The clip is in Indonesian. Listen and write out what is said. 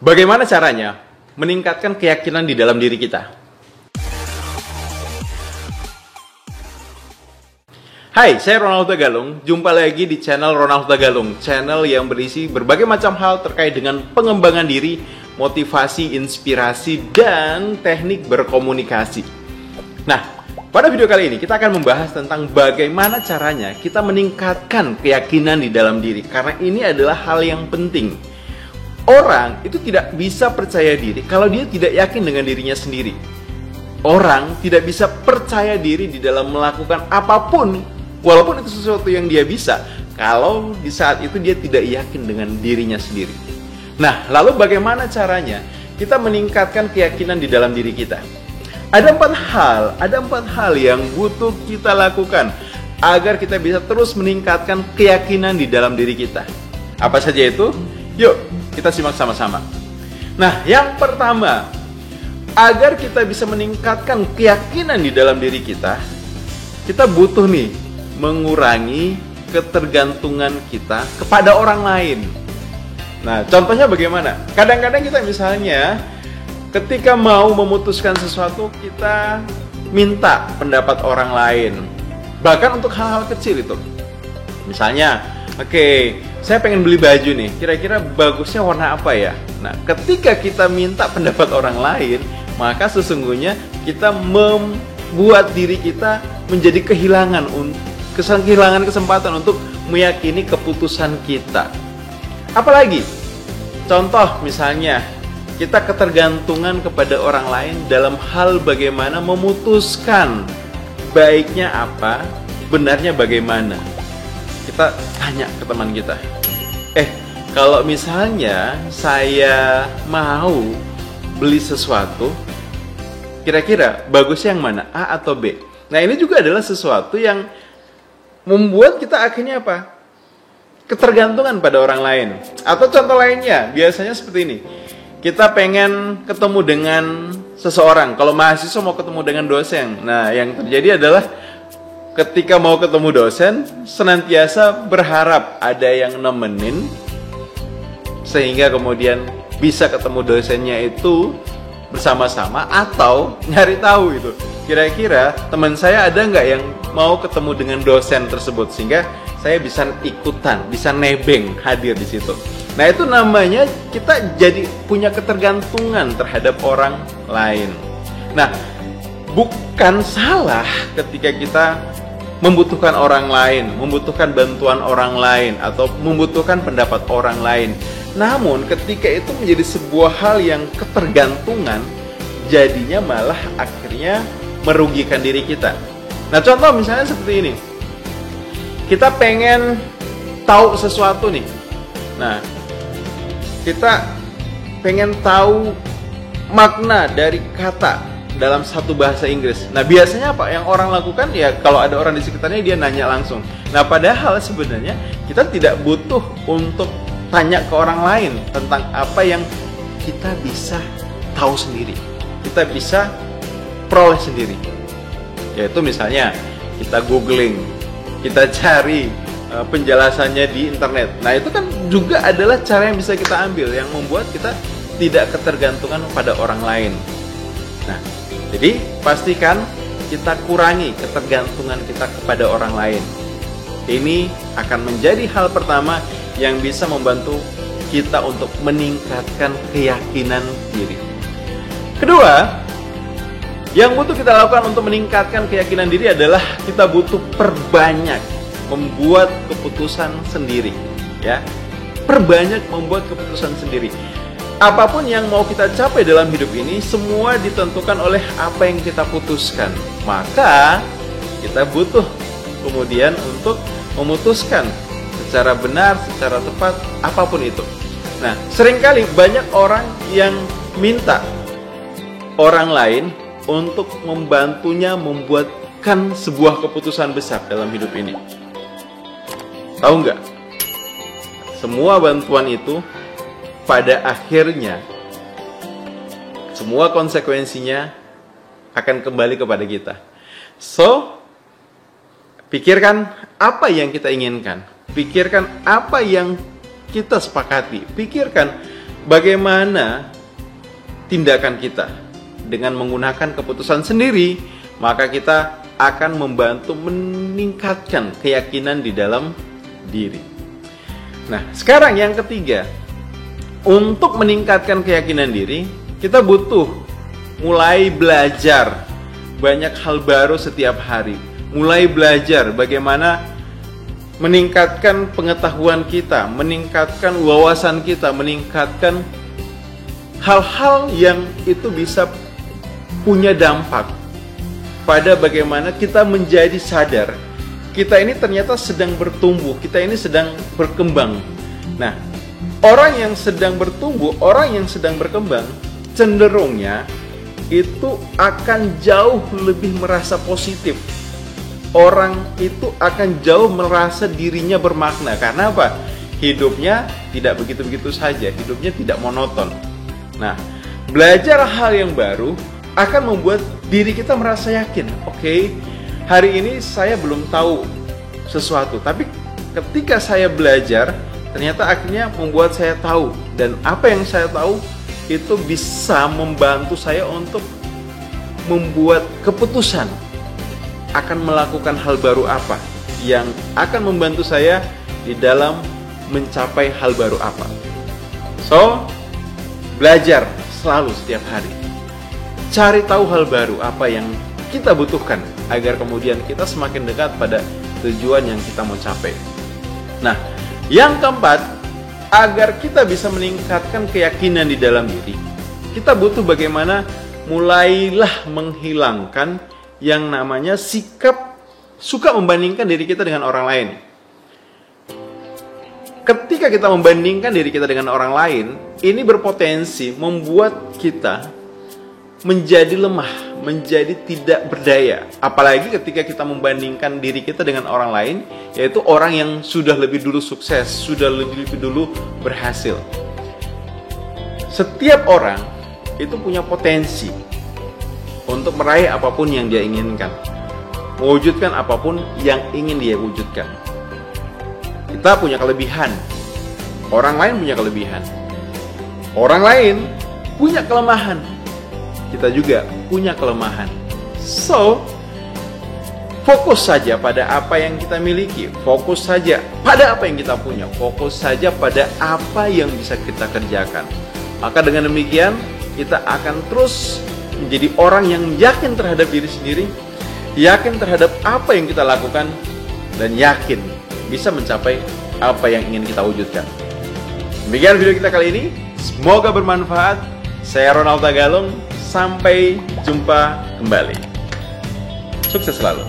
Bagaimana caranya meningkatkan keyakinan di dalam diri kita? Hai, saya Ronald Tagalung. Jumpa lagi di channel Ronald Tagalung, channel yang berisi berbagai macam hal terkait dengan pengembangan diri, motivasi, inspirasi, dan teknik berkomunikasi. Nah, pada video kali ini kita akan membahas tentang bagaimana caranya kita meningkatkan keyakinan di dalam diri, karena ini adalah hal yang penting. Orang itu tidak bisa percaya diri kalau dia tidak yakin dengan dirinya sendiri. Orang tidak bisa percaya diri di dalam melakukan apapun, walaupun itu sesuatu yang dia bisa, kalau di saat itu dia tidak yakin dengan dirinya sendiri. Nah, lalu bagaimana caranya kita meningkatkan keyakinan di dalam diri kita? Ada empat hal yang butuh kita lakukan agar kita bisa terus meningkatkan keyakinan di dalam diri kita. Apa saja itu? Yuk, kita simak sama-sama. Nah, yang pertama, agar kita bisa meningkatkan keyakinan di dalam diri kita, kita butuh mengurangi ketergantungan kita kepada orang lain. Nah, contohnya bagaimana? Kadang-kadang kita misalnya ketika mau memutuskan sesuatu, kita minta pendapat orang lain. Bahkan untuk hal-hal kecil itu. Misalnya, oke, saya pengen beli baju nih, kira-kira bagusnya warna apa ya? Nah, ketika kita minta pendapat orang lain, maka sesungguhnya kita membuat diri kita menjadi kehilangan kesempatan untuk meyakini keputusan kita. Apalagi, contoh misalnya, kita ketergantungan kepada orang lain dalam hal bagaimana memutuskan baiknya apa, benarnya bagaimana. Kita tanya ke teman kita, kalau misalnya saya mau beli sesuatu, kira-kira bagusnya yang mana, A atau B? Nah, ini juga adalah sesuatu yang membuat kita akhirnya apa? Ketergantungan pada orang lain. Atau contoh lainnya, biasanya seperti ini. Kita pengen ketemu dengan seseorang. Kalau mahasiswa mau ketemu dengan dosen, nah yang terjadi adalah ketika mau ketemu dosen, senantiasa berharap ada yang nemenin, sehingga kemudian bisa ketemu dosennya itu bersama-sama, atau nyari tahu itu, kira-kira teman saya ada nggak yang mau ketemu dengan dosen tersebut, sehingga saya bisa ikutan, bisa nebeng hadir di situ. Nah, itu namanya kita jadi punya ketergantungan terhadap orang lain. Nah, bukan salah ketika kita membutuhkan orang lain, membutuhkan bantuan orang lain, atau membutuhkan pendapat orang lain. Namun ketika itu menjadi sebuah hal yang ketergantungan, jadinya malah akhirnya merugikan diri kita. Nah, contoh misalnya seperti ini. Kita pengen tahu sesuatu nih. Nah, kita pengen tahu makna dari kata dalam satu bahasa Inggris. Nah, biasanya apa yang orang lakukan? Ya, kalau ada orang di sekitarnya, dia nanya langsung. Nah, padahal sebenarnya kita tidak butuh untuk tanya ke orang lain tentang apa yang kita bisa tahu sendiri, kita bisa peroleh sendiri. Yaitu misalnya kita googling, kita cari penjelasannya di internet. Nah, itu kan juga adalah cara yang bisa kita ambil, yang membuat kita tidak ketergantungan pada orang lain. Nah, jadi pastikan kita kurangi ketergantungan kita kepada orang lain. Ini akan menjadi hal pertama yang bisa membantu kita untuk meningkatkan keyakinan diri. Kedua, yang butuh kita lakukan untuk meningkatkan keyakinan diri adalah kita butuh perbanyak membuat keputusan sendiri, ya. Perbanyak membuat keputusan sendiri. Apapun yang mau kita capai dalam hidup ini, semua ditentukan oleh apa yang kita putuskan. Maka kita butuh kemudian untuk memutuskan secara benar, secara tepat, apapun itu. Nah, seringkali banyak orang yang minta orang lain untuk membantunya membuatkan sebuah keputusan besar dalam hidup ini. Tahu nggak? Semua bantuan itu pada akhirnya, semua konsekuensinya akan kembali kepada kita. So, pikirkan apa yang kita inginkan. Pikirkan apa yang kita sepakati. Pikirkan bagaimana tindakan kita dengan menggunakan keputusan sendiri, maka kita akan membantu meningkatkan keyakinan di dalam diri. Nah, sekarang yang ketiga, untuk meningkatkan keyakinan diri, kita butuh mulai belajar banyak hal baru setiap hari. Mulai belajar bagaimana meningkatkan pengetahuan kita, meningkatkan wawasan kita, meningkatkan hal-hal yang itu bisa punya dampak pada bagaimana kita menjadi sadar kita ini ternyata sedang bertumbuh, kita ini sedang berkembang. Nah, orang yang sedang bertumbuh, orang yang sedang berkembang, cenderungnya itu akan jauh lebih merasa positif. Orang itu akan jauh merasa dirinya bermakna. Karena apa? Hidupnya tidak begitu-begitu saja, hidupnya tidak monoton. Nah, belajar hal yang baru akan membuat diri kita merasa yakin. Oke, hari ini saya belum tahu sesuatu, tapi ketika saya belajar, ternyata akhirnya membuat saya tahu. Dan apa yang saya tahu itu bisa membantu saya untuk membuat keputusan akan melakukan hal baru apa yang akan membantu saya di dalam mencapai hal baru apa. So, belajar selalu setiap hari. Cari tahu hal baru apa yang kita butuhkan agar kemudian kita semakin dekat pada tujuan yang kita mau capai. Nah, yang keempat, agar kita bisa meningkatkan keyakinan di dalam diri, kita butuh bagaimana mulailah menghilangkan yang namanya sikap suka membandingkan diri kita dengan orang lain. Ketika kita membandingkan diri kita dengan orang lain, ini berpotensi membuat kita menjadi lemah, menjadi tidak berdaya. Apalagi ketika kita membandingkan diri kita dengan orang lain, yaitu orang yang sudah lebih dulu sukses, sudah lebih dulu berhasil. Setiap orang itu punya potensi untuk meraih apapun yang dia inginkan, mewujudkan apapun yang ingin dia wujudkan. Kita punya kelebihan, orang lain punya kelebihan, orang lain punya kelemahan, kita juga punya kelemahan. So, fokus saja pada apa yang kita miliki, fokus saja pada apa yang kita punya, fokus saja pada apa yang bisa kita kerjakan. Maka dengan demikian, kita akan terus menjadi orang yang yakin terhadap diri sendiri, yakin terhadap apa yang kita lakukan, dan yakin bisa mencapai apa yang ingin kita wujudkan. Demikian video kita kali ini, semoga bermanfaat. Saya Ronald Tagalong, sampai jumpa kembali. Sukses selalu.